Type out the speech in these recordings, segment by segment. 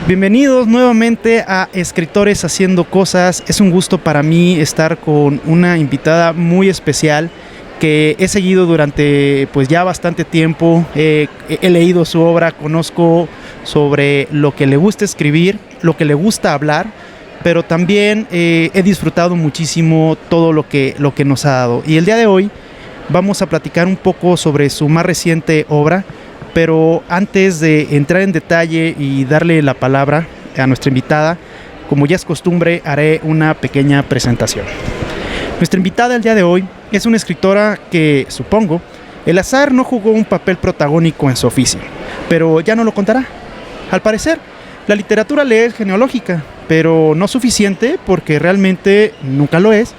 Bienvenidos nuevamente a Escritores Haciendo Cosas. Es un gusto para mí estar con una invitada muy especial que he seguido durante pues ya bastante tiempo. He leído su obra, conozco sobre lo que le gusta escribir, lo que le gusta hablar, pero también he disfrutado muchísimo todo lo que nos ha dado. Y el día de hoy vamos a platicar un poco sobre su más reciente obra. Pero antes de entrar en detalle y darle la palabra a nuestra invitada, como ya es costumbre, haré una pequeña presentación. Nuestra invitada el día de hoy es una escritora que, supongo, el azar no jugó un papel protagónico en su oficio, pero ya no lo contará. Al parecer, la literatura le es genealógica, pero no suficiente porque realmente nunca lo es.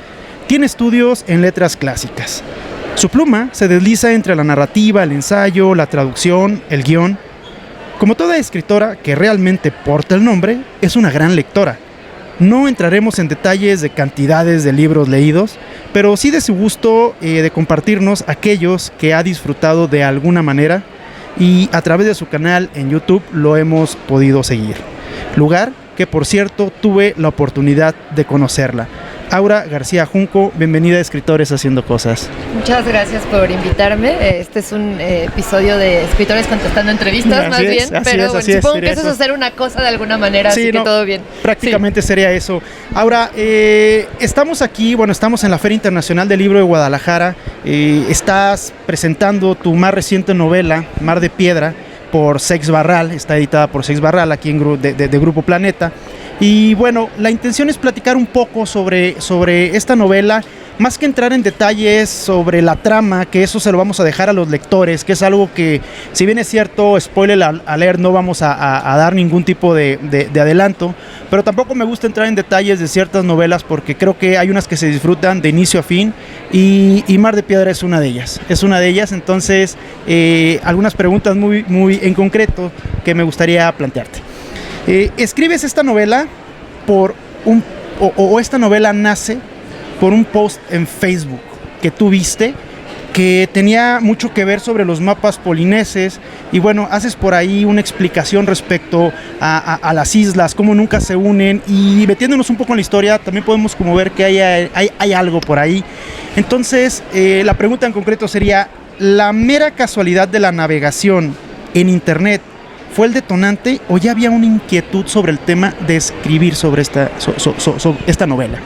Tiene estudios en letras clásicas. Su pluma se desliza entre la narrativa, el ensayo, la traducción, el guión. Como toda escritora que realmente porta el nombre, es una gran lectora. No entraremos en detalles de cantidades de libros leídos, pero sí de su gusto de compartirnos aquellos que ha disfrutado de alguna manera y a través de su canal en YouTube lo hemos podido seguir. Lugar que, por cierto, tuve la oportunidad de conocerla. Aura García Junco, bienvenida a Escritores Haciendo Cosas. Muchas gracias por invitarme. Este es un episodio de escritores contestando entrevistas, más bien, pero bueno, supongo que eso es hacer una cosa de alguna manera, sí, así que todo bien. Prácticamente sí. Sería eso. Aura, estamos aquí, estamos en la Feria Internacional del Libro de Guadalajara. Estás presentando tu más reciente novela, Mar de Piedra, por Seix Barral, está editada por Seix Barral, aquí en de Grupo Planeta. Y bueno, la intención es platicar un poco sobre esta novela, más que entrar en detalles sobre la trama, que eso se lo vamos a dejar a los lectores, que es algo que, si bien es cierto, spoiler alert, no vamos a dar ningún tipo de adelanto, pero tampoco me gusta entrar en detalles de ciertas novelas porque creo que hay unas que se disfrutan de inicio a fin y Mar de Piedra es una de ellas, entonces algunas preguntas muy en concreto que me gustaría plantearte. Escribes esta novela esta novela nace por un post en Facebook que tú viste que tenía mucho que ver sobre los mapas polineses y bueno, haces por ahí una explicación respecto a las islas, cómo nunca se unen y metiéndonos un poco en la historia también podemos como ver que hay algo por ahí. Entonces la pregunta en concreto sería, ¿la mera casualidad de la navegación en internet fue el detonante o ya había una inquietud sobre el tema de escribir sobre esta novela?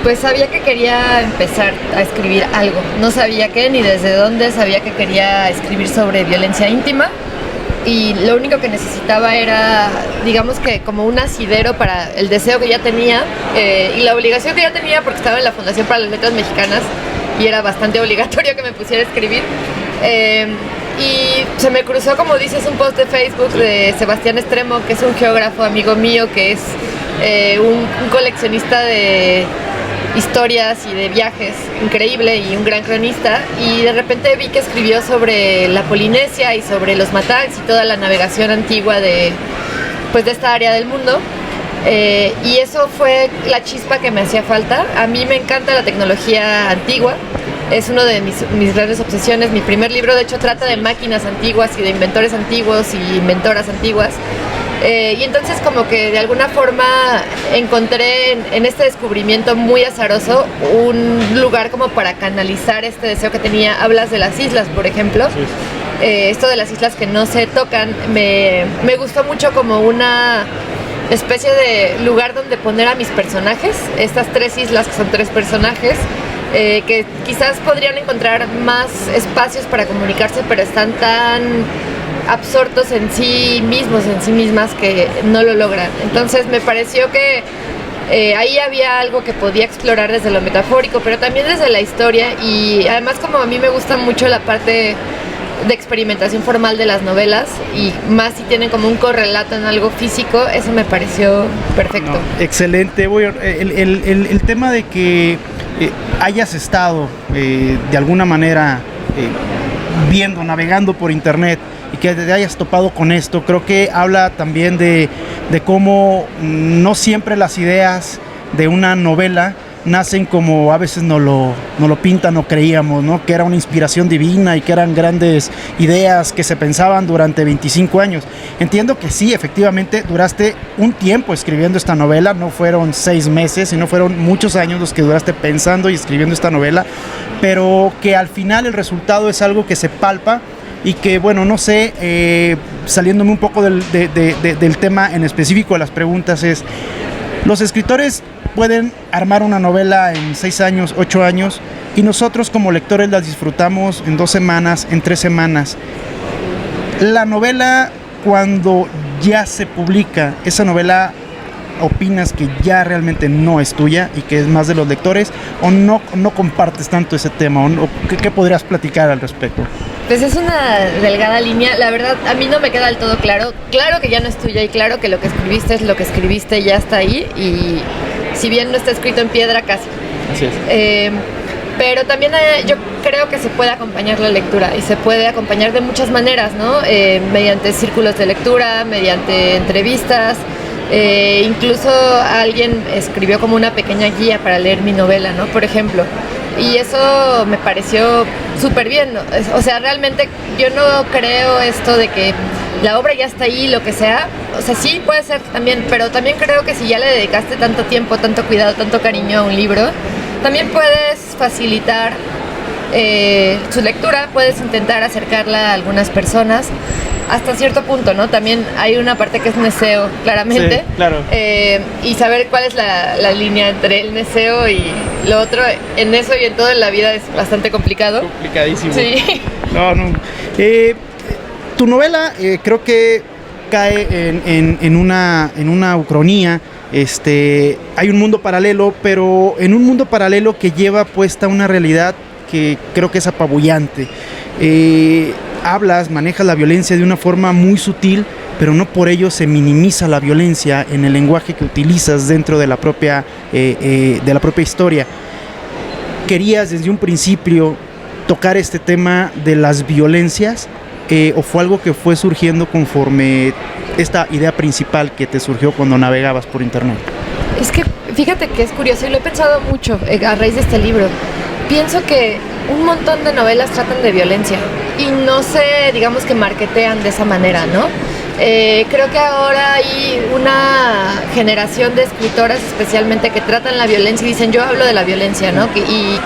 Pues sabía que quería empezar a escribir algo. No sabía qué ni desde dónde, sabía que quería escribir sobre violencia íntima y lo único que necesitaba era, digamos que como un asidero para el deseo que ya tenía y la obligación que ya tenía porque estaba en la Fundación para las Letras Mexicanas y era bastante obligatorio que me pusiera a escribir. Y se me cruzó, como dices, un post de Facebook de Sebastián Extremo, que es un geógrafo amigo mío, que es un coleccionista de historias y de viajes increíble y un gran cronista, y de repente vi que escribió sobre la Polinesia y sobre los Matangs y toda la navegación antigua de esta área del mundo. Y eso fue la chispa que me hacía falta. A mí me encanta la tecnología antigua. Es uno de mis grandes obsesiones. Mi primer libro, de hecho, trata de máquinas antiguas y de inventores antiguos y inventoras antiguas. Y entonces como que de alguna forma encontré en este descubrimiento muy azaroso un lugar como para canalizar este deseo que tenía. Hablas de las islas, por ejemplo. Sí. Esto de las islas que no se tocan me gustó mucho como una especie de lugar donde poner a mis personajes. Estas tres islas que son tres personajes. Que quizás podrían encontrar más espacios para comunicarse, pero están tan absortos en sí mismos, en sí mismas, que no lo logran. Entonces me pareció que ahí había algo que podía explorar desde lo metafórico, pero también desde la historia, y además como a mí me gusta mucho la parte de experimentación formal de las novelas, y más si tienen como un correlato en algo físico, eso me pareció perfecto. No, excelente. El tema de que hayas estado de alguna manera navegando por internet y que te hayas topado con esto, creo que habla también de cómo no siempre las ideas de una novela nacen como a veces no lo pintan o creíamos, ¿no? Que era una inspiración divina y que eran grandes ideas que se pensaban durante 25 años. Entiendo que sí, efectivamente, duraste un tiempo escribiendo esta novela, no fueron 6 meses, sino fueron muchos años los que duraste pensando y escribiendo esta novela, pero que al final el resultado es algo que se palpa y que, bueno, no sé, saliéndome un poco del tema en específico de las preguntas, es: los escritores pueden armar una novela en 6 años, 8 años, y nosotros como lectores las disfrutamos en 2 semanas, en 3 semanas. La novela, cuando ya se publica, esa novela, ¿opinas que ya realmente no es tuya y que es más de los lectores, o no compartes tanto ese tema? ¿O qué podrías platicar al respecto? Pues es una delgada línea, la verdad a mí no me queda del todo claro. Claro que ya no es tuya y claro que lo que escribiste es lo que escribiste, ya está ahí, y si bien no está escrito en piedra, casi. Así es. Pero también yo creo que se puede acompañar la lectura y se puede acompañar de muchas maneras, ¿no? Mediante círculos de lectura, mediante entrevistas. Incluso alguien escribió como una pequeña guía para leer mi novela, ¿no? Por ejemplo. Y eso me pareció súper bien, ¿no? O sea, realmente yo no creo esto de que la obra ya está ahí, lo que sea. O sea, sí puede ser también, pero también creo que si ya le dedicaste tanto tiempo, tanto cuidado, tanto cariño a un libro, también puedes facilitar su lectura, puedes intentar acercarla a algunas personas hasta cierto punto, ¿no? También hay una parte que es neseo, claramente. Sí, claro. Y saber cuál es la línea entre el neseo y lo otro, en eso y en todo en la vida es bastante complicado. Complicadísimo. Sí. No. Tu novela creo que cae en una ucronía. Hay un mundo paralelo, pero en un mundo paralelo que lleva puesta una realidad que creo que es apabullante. Manejas la violencia de una forma muy sutil, pero no por ello se minimiza la violencia en el lenguaje que utilizas dentro de la propia historia. ¿Querías desde un principio tocar este tema de las violencias o fue algo que fue surgiendo conforme esta idea principal que te surgió cuando navegabas por internet? Es que fíjate que es curioso y lo he pensado mucho a raíz de este libro. Pienso que un montón de novelas tratan de violencia y no se, digamos que marketean de esa manera, ¿no? Creo que ahora hay una generación de escritoras especialmente que tratan la violencia y dicen: yo hablo de la violencia, ¿no? Y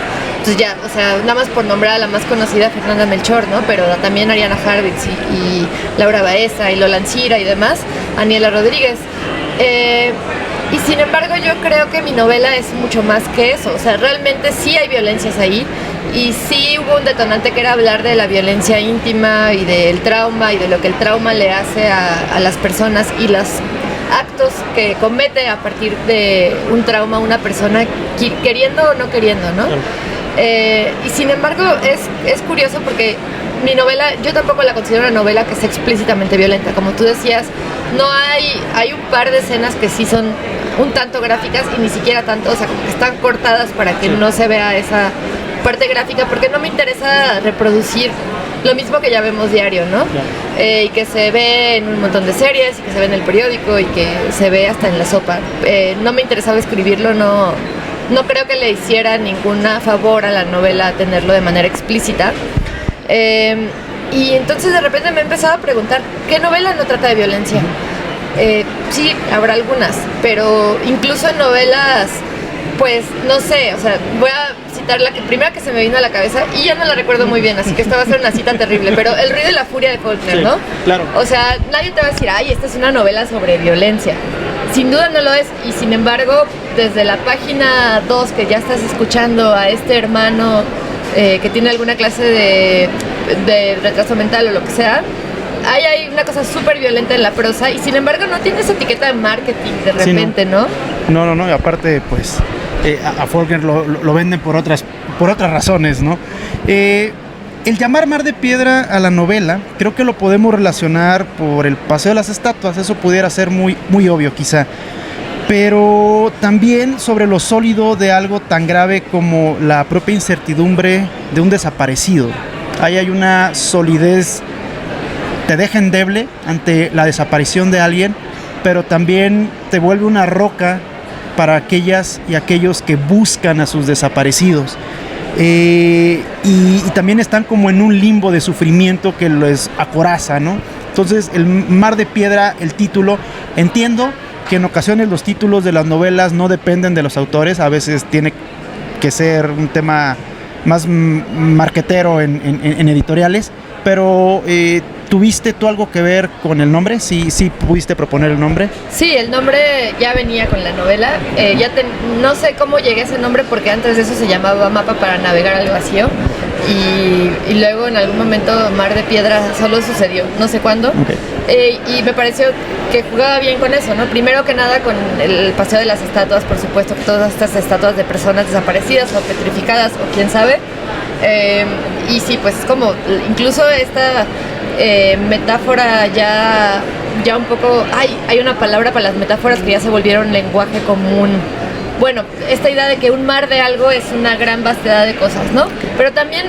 pues ya, o sea, nada más por nombrar a la más conocida, Fernanda Melchor, ¿no? Pero también Ariana Harvitz y Laura Baeza y Lola Ancira y demás, Aniela Rodríguez. Y sin embargo yo creo que mi novela es mucho más que eso. O sea, realmente sí hay violencias ahí y sí hubo un detonante que era hablar de la violencia íntima y del trauma y de lo que el trauma le hace a las personas y los actos que comete a partir de un trauma una persona, queriendo o no queriendo, ¿no? Claro. Y sin embargo es curioso porque mi novela, yo tampoco la considero una novela que sea explícitamente violenta. Como tú decías, no hay un par de escenas que sí son un tanto gráficas y ni siquiera tanto, o sea, como que están cortadas para que no se vea esa parte gráfica, porque no me interesa reproducir lo mismo que ya vemos diario, ¿no? Y que se ve en un montón de series, y que se ve en el periódico, y que se ve hasta en la sopa. No me interesaba escribirlo, no creo que le hiciera ningún favor a la novela tenerlo de manera explícita. Y entonces de repente me he empezado a preguntar, ¿qué novela no trata de violencia? Sí, habrá algunas, pero incluso en novelas, pues no sé, o sea, voy a citar la primera que se me vino a la cabeza y ya no la recuerdo muy bien, así que esta va a ser una cita terrible, pero El ruido y la furia de Faulkner, ¿no? Claro. O sea, nadie te va a decir: ay, esta es una novela sobre violencia. Sin duda no lo es, y sin embargo, desde la página 2 que ya estás escuchando a este hermano que tiene alguna clase de retraso mental o lo que sea, hay una cosa súper violenta en la prosa y sin embargo no tiene esa etiqueta de marketing de repente, sí, ¿no? No, y aparte pues a Faulkner lo venden por otras razones, ¿no? El llamar Mar de Piedra a la novela, creo que lo podemos relacionar por el Paseo de las Estatuas, eso pudiera ser muy, muy obvio quizá, pero también sobre lo sólido de algo tan grave como la propia incertidumbre de un desaparecido. Ahí hay una solidez, te deja endeble ante la desaparición de alguien, pero también te vuelve una roca para aquellas y aquellos que buscan a sus desaparecidos. Y también están como en un limbo de sufrimiento que les acoraza, ¿no? Entonces, El Mar de Piedra, el título, entiendo que en ocasiones los títulos de las novelas no dependen de los autores, a veces tiene que ser un tema más marquetero en editoriales, pero ¿tuviste tú algo que ver con el nombre? ¿Sí pudiste proponer el nombre? Sí, el nombre ya venía con la novela. No sé cómo llegué a ese nombre porque antes de eso se llamaba Mapa para navegar al vacío. Y luego en algún momento Mar de Piedra solo sucedió, no sé cuándo. Okay. Y me pareció que jugaba bien con eso, ¿no? Primero que nada con el paseo de las estatuas, por supuesto, todas estas estatuas de personas desaparecidas o petrificadas o quién sabe. Y sí, pues es como incluso esta metáfora ya un poco... Hay una palabra para las metáforas que ya se volvieron lenguaje común. Bueno, esta idea de que un mar de algo es una gran vastedad de cosas, ¿no? Pero también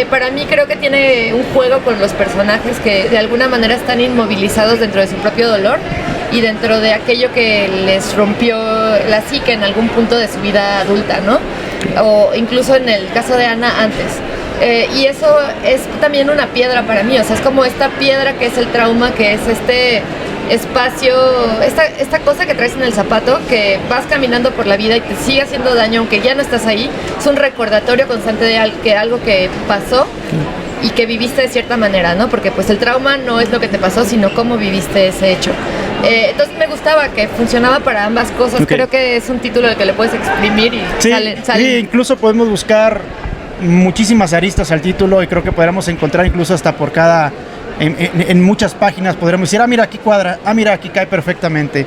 para mí creo que tiene un juego con los personajes que de alguna manera están inmovilizados dentro de su propio dolor y dentro de aquello que les rompió la psique en algún punto de su vida adulta, ¿no? O incluso en el caso de Ana antes. Y eso es también una piedra para mí, o sea, es como esta piedra que es el trauma, que es este espacio, esta cosa que traes en el zapato, que vas caminando por la vida y te sigue haciendo daño aunque ya no estás ahí. Es un recordatorio constante de algo que pasó y que viviste de cierta manera, ¿no? Porque pues el trauma no es lo que te pasó, sino cómo viviste ese hecho. Entonces me gustaba que funcionaba para ambas cosas. Okay. Creo que es un título al que le puedes exprimir y sale. Sí, incluso podemos buscar muchísimas aristas al título y creo que podríamos encontrar incluso hasta por cada... En muchas páginas podremos decir, mira, aquí cuadra, mira, aquí cae perfectamente.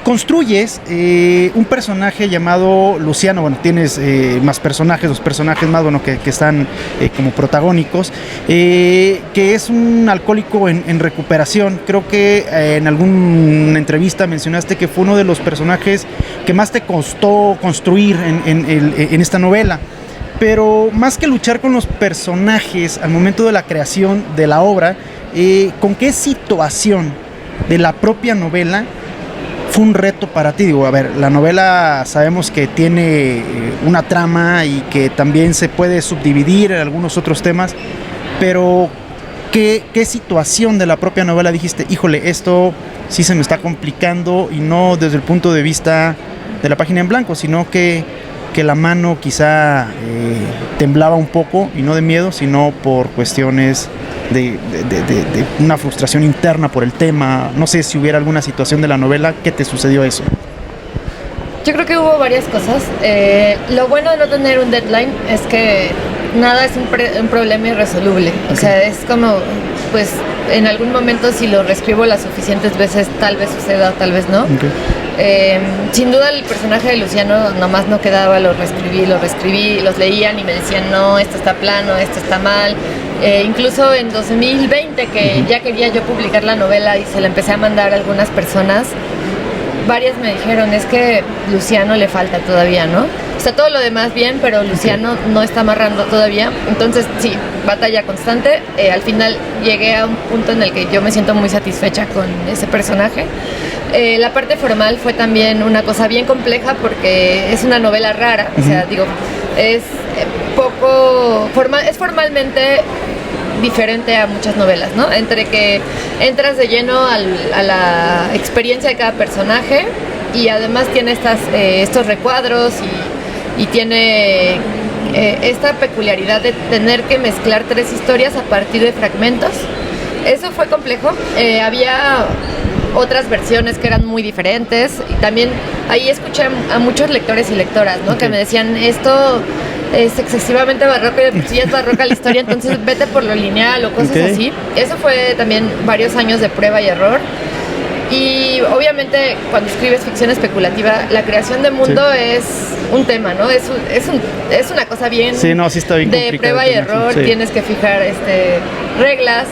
Construyes un personaje llamado Luciano, bueno, tienes más personajes, dos personajes más, bueno, que están como protagónicos, que es un alcohólico en recuperación. Creo que en alguna entrevista mencionaste que fue uno de los personajes que más te costó construir en esta novela. Pero más que luchar con los personajes al momento de la creación de la obra, ¿con qué situación de la propia novela fue un reto para ti? Digo, a ver, la novela sabemos que tiene una trama y que también se puede subdividir en algunos otros temas, pero ¿qué situación de la propia novela dijiste, híjole, esto sí se me está complicando, y no desde el punto de vista de la página en blanco, sino que la mano quizá temblaba un poco, y no de miedo, sino por cuestiones de una frustración interna por el tema? No sé si hubiera alguna situación de la novela que te sucedió eso. Yo creo que hubo varias cosas. Lo bueno de no tener un deadline es que nada es un problema irresoluble. Okay. O sea, es como, pues, en algún momento si lo reescribo las suficientes veces, tal vez suceda, tal vez no. Okay. Sin duda el personaje de Luciano nomás no quedaba, lo reescribí, los leían y me decían, no, esto está plano, esto está mal. Incluso en 2020, que ya quería yo publicar la novela y se la empecé a mandar a algunas personas, varias me dijeron, es que Luciano le falta todavía, ¿no? O sea, todo lo demás bien, pero Luciano no está amarrando todavía. Entonces, sí, batalla constante. Al final llegué a un punto en el que yo me siento muy satisfecha con ese personaje. La parte formal fue también una cosa bien compleja porque es una novela rara. O sea, digo, es poco formal, es formalmente diferente a muchas novelas, ¿no? Entre que entras de lleno a la experiencia de cada personaje y además tiene estos recuadros y tiene esta peculiaridad de tener que mezclar 3 historias a partir de fragmentos. Eso fue complejo. Había otras versiones que eran muy diferentes y también ahí escuché a muchos lectores y lectoras, ¿no? Okay. Que me decían, esto es excesivamente barroco y de por sí es barroca la historia, entonces vete por lo lineal o cosas así. Eso fue también varios años de prueba y error. Y obviamente cuando escribes ficción especulativa, la creación de mundo es un tema, ¿no? Es una cosa bien, sí está bien de prueba y error. Sí. Tienes que fijar reglas,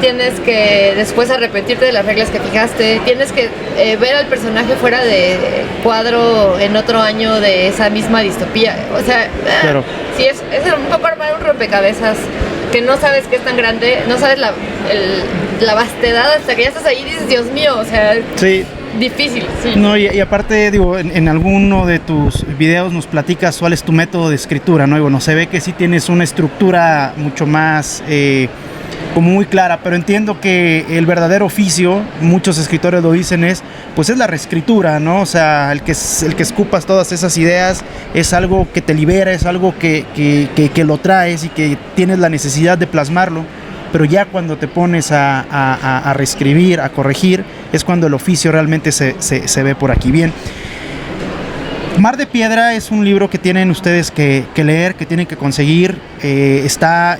tienes que después arrepentirte de las reglas que fijaste, tienes que ver al personaje fuera de cuadro en otro año de esa misma distopía. O sea, claro. Sí, es un poco armar un rompecabezas que no sabes que es tan grande, no sabes la vastedad hasta que ya estás ahí y dices, Dios mío, o sea, sí. difícil, sí. No, y aparte, digo, en alguno de tus videos nos platicas cuál es tu método de escritura, ¿no? Y bueno, se ve que sí tienes una estructura mucho más como muy clara, pero entiendo que el verdadero oficio, muchos escritores lo dicen, es la reescritura, ¿no? O sea, el que escupas todas esas ideas es algo que te libera, es algo que lo traes y que tienes la necesidad de plasmarlo. Pero ya cuando te pones a reescribir, a corregir, es cuando el oficio realmente se ve por aquí. Bien, Mar de Piedra es un libro que tienen ustedes que leer, que tienen que conseguir. Está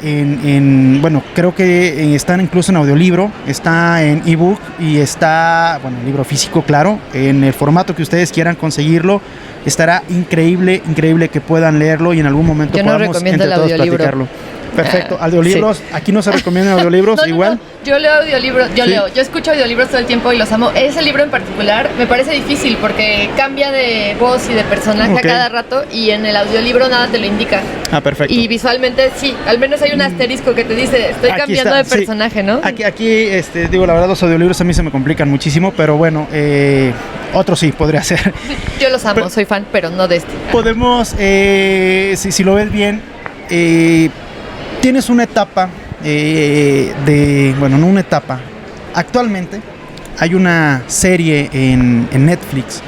bueno, creo que están incluso en audiolibro, está en ebook y está, bueno, libro físico, claro, en el formato que ustedes quieran conseguirlo. Estará increíble que puedan leerlo y en algún momento podamos entre todos platicarlo. Perfecto, audiolibros, sí. Aquí no se recomiendan audiolibros, igual. No. Yo leo audiolibros, yo escucho audiolibros todo el tiempo y los amo. Ese libro en particular me parece difícil porque cambia de voz y de personaje a cada rato y en el audiolibro nada te lo indica. Ah, perfecto. Y visualmente sí, al menos hay un asterisco que te dice, estoy aquí cambiando de personaje, sí. ¿no? Aquí digo, la verdad los audiolibros a mí se me complican muchísimo, pero bueno, otro sí, podría ser. Yo los amo, soy fan, pero no de este. Podemos, si lo ves bien, tienes una etapa no una etapa. Actualmente hay una serie en Netflix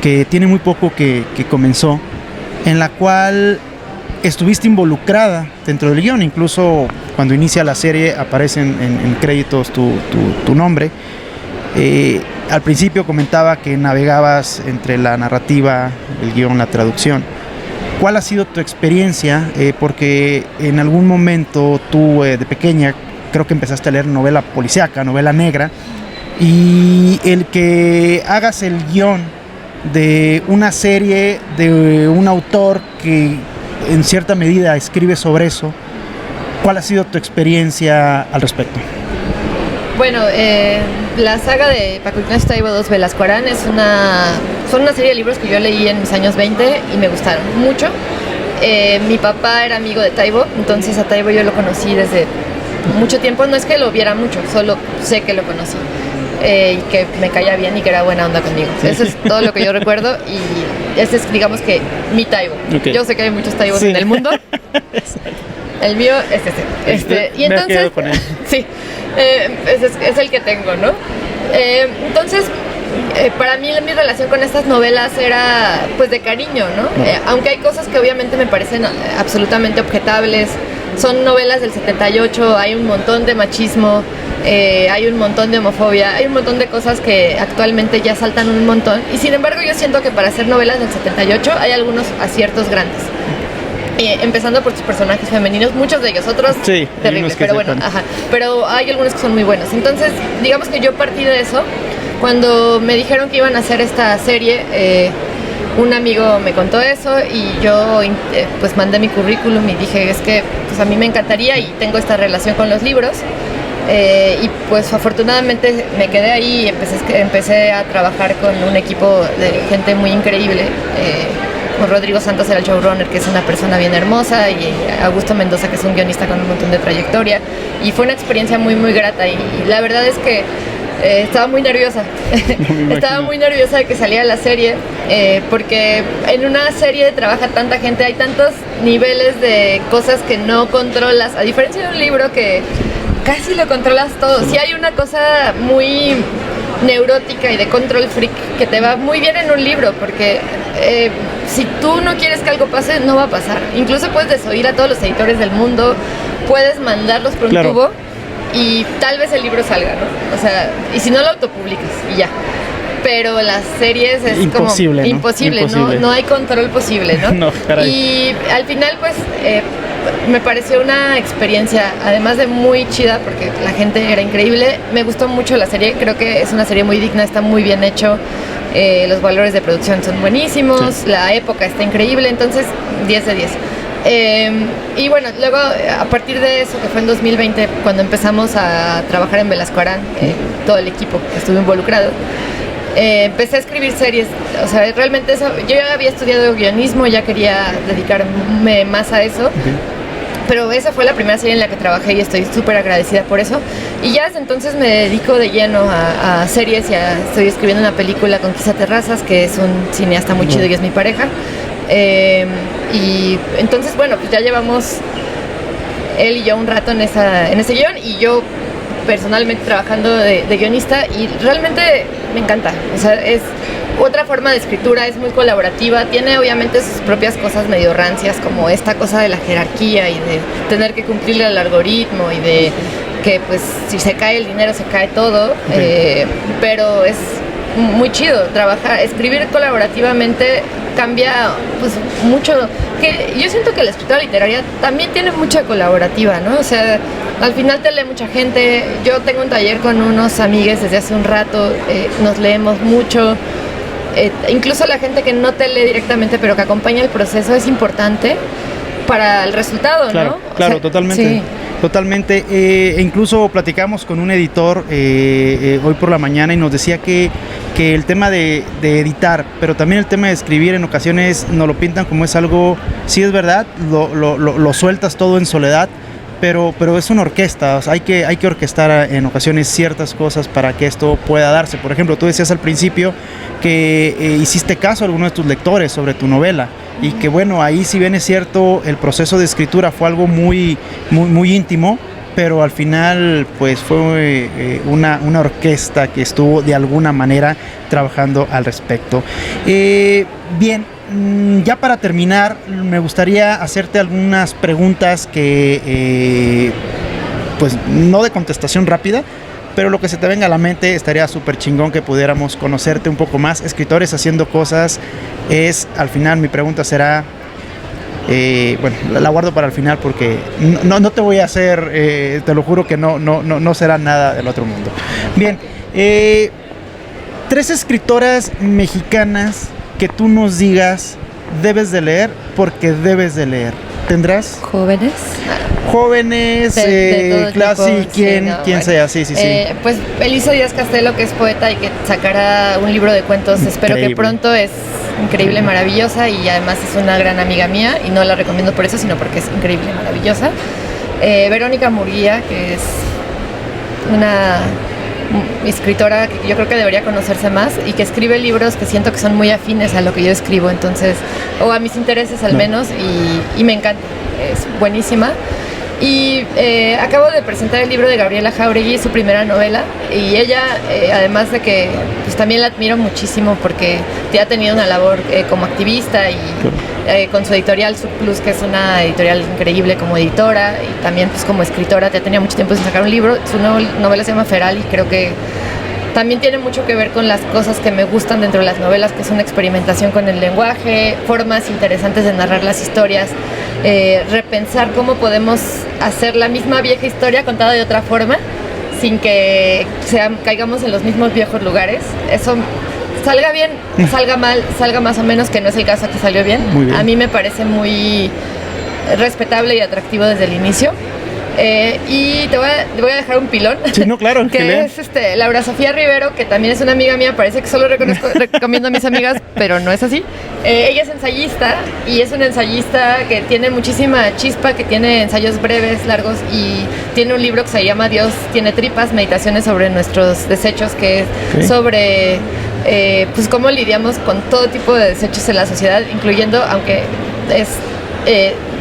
que tiene muy poco que comenzó, en la cual estuviste involucrada dentro del guión. Incluso cuando inicia la serie aparece en créditos tu nombre. Al principio comentaba que navegabas entre la narrativa, el guión, la traducción. ¿Cuál ha sido tu experiencia? Porque en algún momento tú de pequeña creo que empezaste a leer novela policíaca, novela negra, y el que hagas el guión de una serie de un autor que en cierta medida escribe sobre eso, ¿cuál ha sido tu experiencia al respecto? Bueno, la saga de Paco Ignacio Taibo II Velasco Arán son una serie de libros que yo leí en mis años 20 y me gustaron mucho. Mi papá era amigo de Taibo, entonces a Taibo yo lo conocí desde mucho tiempo. No es que lo viera mucho, solo sé que lo conocí y que me caía bien y que era buena onda conmigo. Eso es todo lo que yo recuerdo y ese es, digamos que, mi Taibo. Okay. Yo sé que hay muchos Taibos en el mundo. El mío es ese. Y entonces, sí, es el que tengo, ¿no? Entonces, para mí mi relación con estas novelas era pues de cariño, ¿no? Aunque hay cosas que obviamente me parecen absolutamente objetables. Son novelas del 78, hay un montón de machismo, hay un montón de homofobia, hay un montón de cosas que actualmente ya saltan un montón. Y sin embargo yo siento que para hacer novelas del 78 hay algunos aciertos grandes. Empezando por sus personajes femeninos, muchos de ellos, otros sí, terribles, pero bueno, pero hay algunos que son muy buenos. Entonces, digamos que yo partí de eso. Cuando me dijeron que iban a hacer esta serie, un amigo me contó eso y yo pues mandé mi currículum y dije, es que pues a mí me encantaría y tengo esta relación con los libros. Y pues afortunadamente me quedé ahí y empecé a trabajar con un equipo de gente muy increíble. Rodrigo Santos era el showrunner, que es una persona bien hermosa, y Augusto Mendoza, que es un guionista con un montón de trayectoria, y fue una experiencia muy muy grata y la verdad es que estaba muy nerviosa. Estaba muy nerviosa de que saliera la serie, porque en una serie trabaja tanta gente, hay tantos niveles de cosas que no controlas, a diferencia de un libro que casi lo controlas todo. Sí hay una cosa muy neurótica y de control freak que te va muy bien en un libro, porque si tú no quieres que algo pase, no va a pasar. Incluso puedes desoír a todos los editores del mundo, puedes mandarlos por un tubo y tal vez el libro salga, ¿no? O sea, y si no lo autopublicas y ya. Pero las series es imposible, como imposible, no hay control posible, ¿no? No, caray. Y al final pues me pareció una experiencia, además de muy chida, porque la gente era increíble. Me gustó mucho la serie, creo que es una serie muy digna, está muy bien hecho, los valores de producción son buenísimos, sí. La época está increíble, entonces 10 de 10. Y bueno, luego a partir de eso, que fue en 2020 cuando empezamos a trabajar en Velasco Arán, todo el equipo que estuvo involucrado, empecé a escribir series. O sea, realmente yo ya había estudiado guionismo, ya quería dedicarme más a eso. Pero esa fue la primera serie en la que trabajé y estoy súper agradecida por eso. Y ya desde entonces me dedico de lleno a series y estoy escribiendo una película con Kisa Terrazas, que es un cineasta muy chido y es mi pareja. Y entonces, bueno, pues ya llevamos él y yo un rato en ese guión y yo personalmente trabajando de guionista y realmente me encanta. O sea, es otra forma de escritura, es muy colaborativa, tiene obviamente sus propias cosas medio rancias, como esta cosa de la jerarquía y de tener que cumplirle al algoritmo y de que pues si se cae el dinero se cae todo, pero es muy chido trabajar, escribir colaborativamente cambia pues mucho, que yo siento que la escritura literaria también tiene mucha colaborativa, ¿no? O sea, al final te lee mucha gente, yo tengo un taller con unos amigues desde hace un rato, nos leemos mucho. Incluso la gente que no te lee directamente pero que acompaña el proceso es importante para el resultado, claro, ¿no? Claro, o sea, totalmente. Sí. Totalmente. Incluso platicamos con un editor hoy por la mañana y nos decía que el tema de editar, pero también el tema de escribir en ocasiones nos lo pintan como es algo, sí es verdad, lo sueltas todo en soledad, pero es una orquesta, o sea, hay que orquestar en ocasiones ciertas cosas para que esto pueda darse. Por ejemplo, tú decías al principio que hiciste caso a alguno de tus lectores sobre tu novela y que bueno, ahí si bien es cierto, el proceso de escritura fue algo muy íntimo, pero al final pues fue una orquesta que estuvo de alguna manera trabajando al respecto. Bien, ya para terminar, me gustaría hacerte algunas preguntas que, pues no de contestación rápida, pero lo que se te venga a la mente, estaría súper chingón que pudiéramos conocerte un poco más. Escritores haciendo cosas es, al final mi pregunta será, bueno, la guardo para el final porque no te voy a hacer, te lo juro que no será nada del otro mundo. Bien, 3 escritoras mexicanas que tú nos digas debes de leer porque debes de leer. ¿Tendrás? ¿Jóvenes? Jóvenes, de clase, tipo, ¿quién sí, no, sea? Sí. Pues Elisa Díaz Castelo, que es poeta y que sacará un libro de cuentos, espero que pronto, es increíble, maravillosa y además es una gran amiga mía y no la recomiendo por eso, sino porque es increíble, maravillosa. Verónica Murguía, que es una escritora que yo creo que debería conocerse más y que escribe libros que siento que son muy afines a lo que yo escribo, entonces, o a mis intereses al menos, y me encanta, es buenísima. Y acabo de presentar el libro de Gabriela Jáuregui, su primera novela, y ella, además de que pues también la admiro muchísimo porque ha tenido una labor como activista y con su editorial Subplus, que es una editorial increíble como editora y también pues como escritora, ya tenía mucho tiempo sin sacar un libro. Su novela se llama Feral y creo que también tiene mucho que ver con las cosas que me gustan dentro de las novelas, que es una experimentación con el lenguaje, formas interesantes de narrar las historias, repensar cómo podemos hacer la misma vieja historia contada de otra forma, sin que caigamos en los mismos viejos lugares. Eso salga bien, salga mal, salga más o menos, que no es el caso, aquí salió bien. Muy bien. A mí me parece muy respetable y atractivo desde el inicio. Y te voy a dejar un pilón. Sí, no, claro. Que es Laura Sofía Rivero, que también es una amiga mía. Parece que solo recomiendo a mis amigas, pero no es así. Ella es ensayista y es una ensayista que tiene muchísima chispa, que tiene ensayos breves, largos, y tiene un libro que se llama Dios tiene tripas, meditaciones sobre nuestros desechos, que es sobre pues cómo lidiamos con todo tipo de desechos en la sociedad, incluyendo, aunque es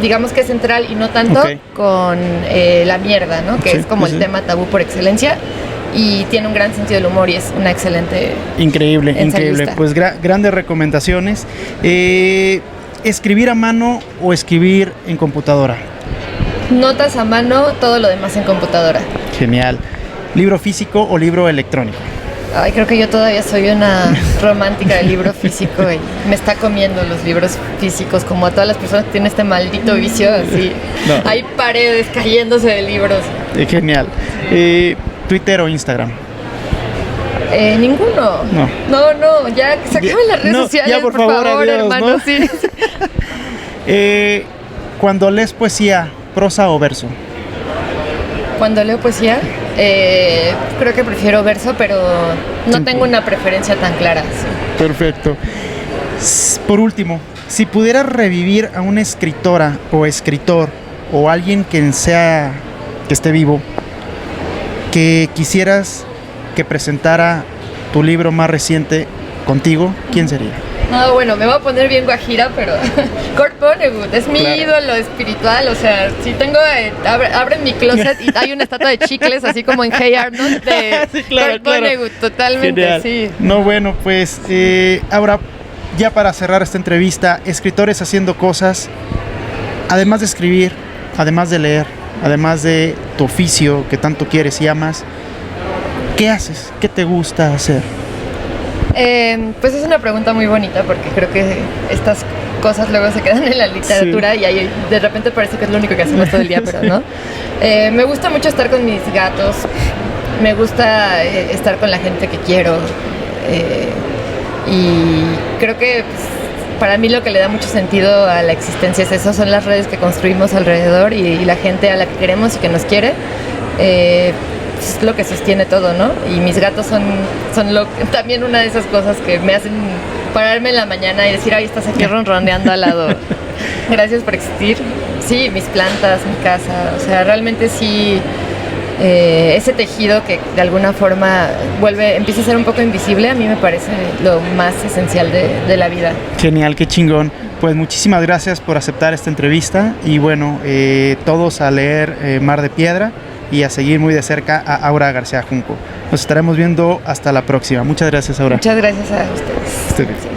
digamos que es central y no tanto, con la mierda, ¿no? Que es como el tema tabú por excelencia, y tiene un gran sentido del humor y es una excelente increíble. ensayista. Pues grandes recomendaciones. ¿Escribir a mano o escribir en computadora? Notas a mano, todo lo demás en computadora. Genial. ¿Libro físico o libro electrónico? Ay, creo que yo todavía soy una romántica del libro físico y me está comiendo los libros físicos, como a todas las personas que tienen este maldito vicio, así. No. Hay paredes cayéndose de libros. Genial. ¿Twitter o Instagram? Ninguno. No, ya que se acaben las redes sociales, ya, por favor, adiós, hermano, ¿no? Sí. Cuando lees poesía, ¿prosa o verso? Cuando leo poesía, creo que prefiero verso, pero no tengo una preferencia tan clara. Sí. Perfecto. Por último, si pudieras revivir a una escritora o escritor o alguien que sea que esté vivo que quisieras que presentara tu libro más reciente contigo, ¿quién sería? No, bueno, me voy a poner bien guajira, pero Kurt Vonnegut es mi ídolo espiritual, o sea, si tengo, abren mi closet y hay una estatua de chicles, así como en Hey Arnold, de sí, Kurt Vonnegut, totalmente. Genial. Sí. No, bueno, pues ahora, ya para cerrar esta entrevista, escritores haciendo cosas, además de escribir, además de leer, además de tu oficio que tanto quieres y amas, ¿qué haces? ¿Qué te gusta hacer? Pues es una pregunta muy bonita porque creo que estas cosas luego se quedan en la literatura sí. Y ahí de repente parece que es lo único que hacemos todo el día, pero no. Me gusta mucho estar con mis gatos, me gusta estar con la gente que quiero y creo que pues, para mí lo que le da mucho sentido a la existencia es eso, son las redes que construimos alrededor y la gente a la que queremos y que nos quiere. Es lo que sostiene todo, ¿no? Y mis gatos son también una de esas cosas que me hacen pararme en la mañana y decir, ay, estás aquí ronroneando al lado. Gracias por existir. Sí, mis plantas, mi casa, o sea, realmente sí, ese tejido que de alguna forma empieza a ser un poco invisible, a mí me parece lo más esencial de la vida. Genial, qué chingón. Pues muchísimas gracias por aceptar esta entrevista y bueno, todos a leer Mar de Piedra y a seguir muy de cerca a Aura García Junco. Nos estaremos viendo hasta la próxima. Muchas gracias, Aura. Muchas gracias a ustedes.